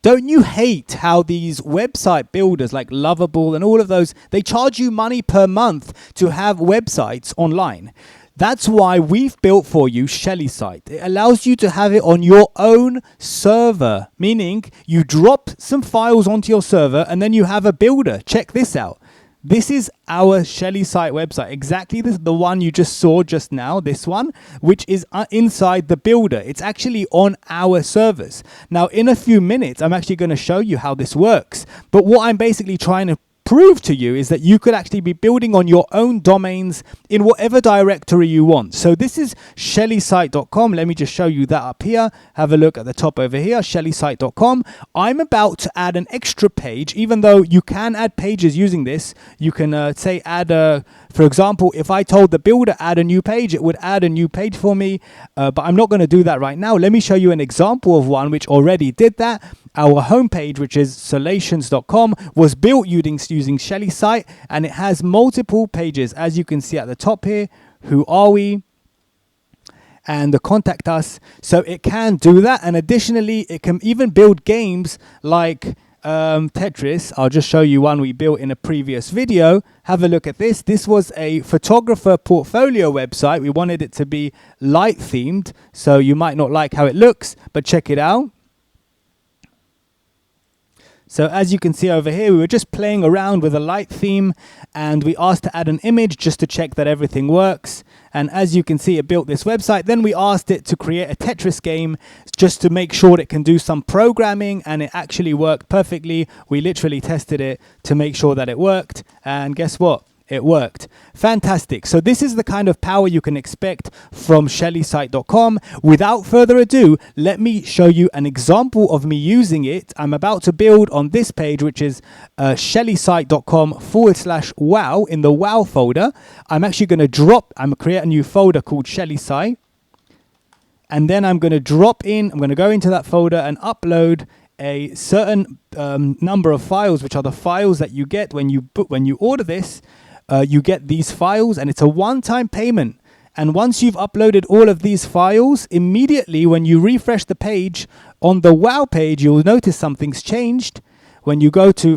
Don't you hate how these website builders like Loveable and all of those, they charge you money per month to have websites online? That's why we've built for you Shelisite. It allows you to have it on your own server, meaning you drop some files onto your server and then you have a builder. Check this out. This is our Shelisite website, exactly the one you just saw just now, this one, which is inside the builder. It's actually on our servers. Now, in a few minutes, I'm actually going to show you how this works. But what I'm basically trying to prove to you is that you could actually be building on your own domains in whatever directory you want. So this is shelisite.com. Let me just show you that up here. Have a look at the top over here, shelisite.com. I'm about to add an extra page, even though you can add pages using this. You can say add a, for example, if I told the builder add a new page, it would add a new page for me. But I'm not going to do that right now. Let me show you an example of one which already did that. Our homepage, which is solations.com, was built using Shelisite, and it has multiple pages, as you can see at the top here. Who are we? And the contact us. So it can do that, and additionally, it can even build games like Tetris. I'll just show you one we built in a previous video. Have a look at this. This was a photographer portfolio website. We wanted it to be light themed, so you might not like how it looks, but check it out. So as you can see over here, we were just playing around with a light theme, and we asked to add an image just to check that everything works. And as you can see, it built this website. Then we asked it to create a Tetris game just to make sure it can do some programming, and it actually worked perfectly. We literally tested it to make sure that it worked, and guess what? It worked. Fantastic. So this is the kind of power you can expect from shelisite.com. Without further ado, let me show you an example of me using it. I'm about to build on this page, which is shelisite.com/wow in the wow folder. I'm actually going to create a new folder called Shelisite. And then I'm going to drop in, I'm going to go into that folder and upload a certain number of files, which are the files that you get when you order this. You get these files, and it's a one-time payment. And once you've uploaded all of these files, immediately when you refresh the page on the wow page, you'll notice something's changed. When you go to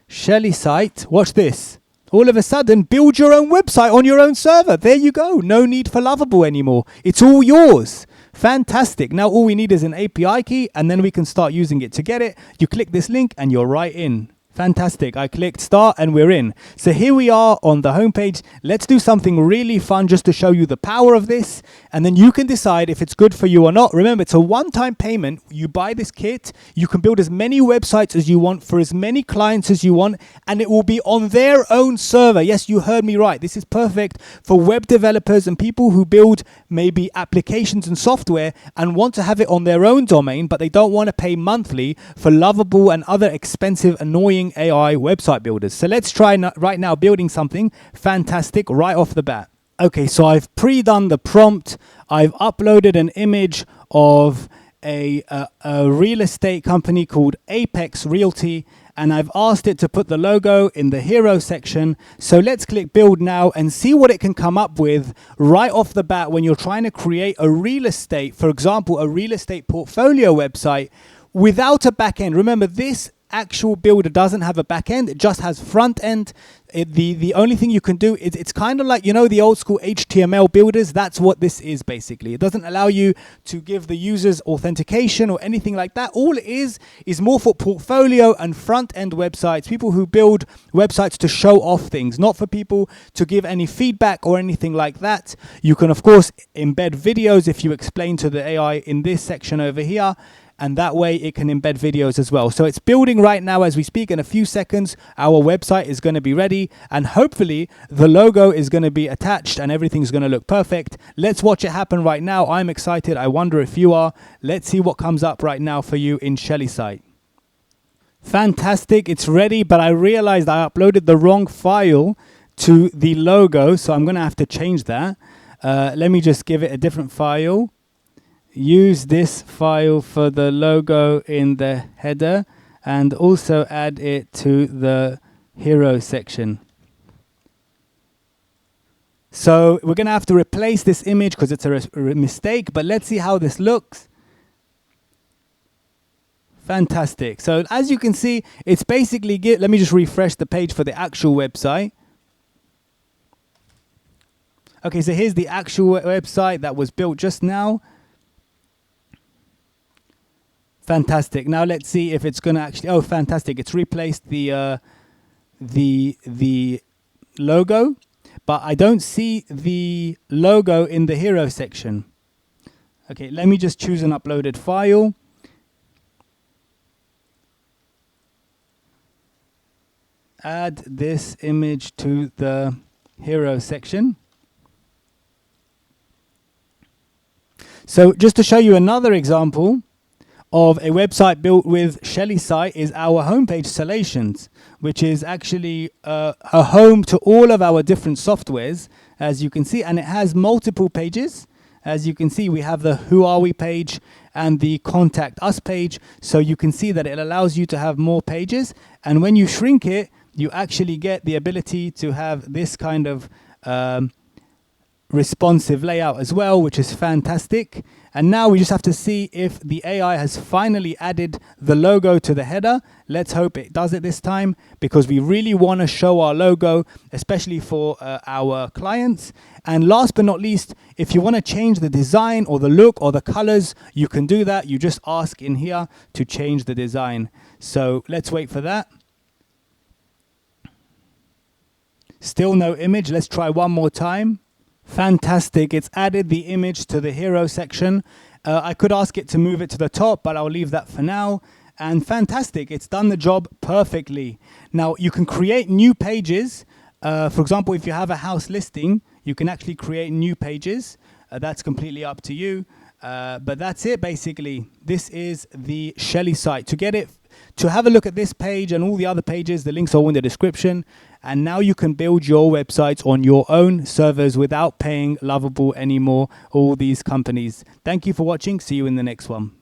/Shelisite, watch this. All of a sudden, build your own website on your own server. There you go. No need for Loveable anymore. It's all yours. Fantastic. Now all we need is an API key, and then we can start using it. To get it, you click this link and you're right in. Fantastic. I clicked start and we're in. So here we are on the homepage. Let's do something really fun just to show you the power of this, and then you can decide if it's good for you or not. Remember, it's a one-time payment. You buy this kit, you can build as many websites as you want for as many clients as you want, and it will be on their own server. Yes, you heard me right. This is perfect for web developers and people who build maybe applications and software and want to have it on their own domain, but they don't want to pay monthly for Loveable and other expensive, annoying AI website builders. So let's try right now building something fantastic right off the bat. Okay, so I've pre-done the prompt. I've uploaded an image of a real estate company called Apex Realty, and I've asked it to put the logo in the hero section. So let's click build now and see what it can come up with right off the bat when you're trying to create a real estate, for example, a real estate portfolio website without a back end. Remember, this actual builder doesn't have a back end, it just has front end. The only thing you can do is, it's kind of like, you know, the old school HTML builders. That's what this is basically. It doesn't allow you to give the users authentication or anything like that. All it is more for portfolio and front end websites, people who build websites to show off things, not for people to give any feedback or anything like that. You can of course embed videos if you explain to the AI in this section over here, and that way it can embed videos as well. So it's building right now as we speak. In a few seconds, our website is going to be ready, and hopefully the logo is going to be attached and everything's going to look perfect. Let's watch it happen right now. I'm excited. I wonder if you are. Let's see what comes up right now for you in Shelisite. Fantastic. It's ready, but I realized I uploaded the wrong file to the logo, so I'm going to have to change that. Let me just give it a different file. Use this file for the logo in the header, and also add it to the hero section. So we're going to have to replace this image because it's a mistake, but let's see how this looks. Fantastic. So as you can see, it's basically, let me just refresh the page for the actual website. Okay, so here's the actual website that was built just now. Fantastic. Now let's see if it's going to actually, oh, fantastic. It's replaced the logo, but I don't see the logo in the hero section. Okay, let me just choose an uploaded file. Add this image to the hero section. So just to show you another example of a website built with Shelisite is our homepage Solations, which is actually a home to all of our different softwares, as you can see, and it has multiple pages. As you can see, we have the Who Are We page and the Contact Us page. So you can see that it allows you to have more pages. And when you shrink it, you actually get the ability to have this kind of responsive layout as well, which is fantastic. And now we just have to see if the AI has finally added the logo to the header. Let's hope it does it this time, because we really want to show our logo, especially for our clients. And last but not least, if you want to change the design or the look or the colors, you can do that. You just ask in here to change the design. So let's wait for that. Still no image. Let's try one more time. Fantastic. It's added the image to the hero section. I could ask it to move it to the top, but I'll leave that for now. And fantastic. It's done the job perfectly. Now you can create new pages. For example, if you have a house listing, you can actually create new pages. That's completely up to you. But that's it basically. This is the Shelisite. To have a look at this page and all the other pages, the links are all in the description. And now you can build your websites on your own servers without paying Loveable anymore, all these companies. Thank you for watching. See you in the next one.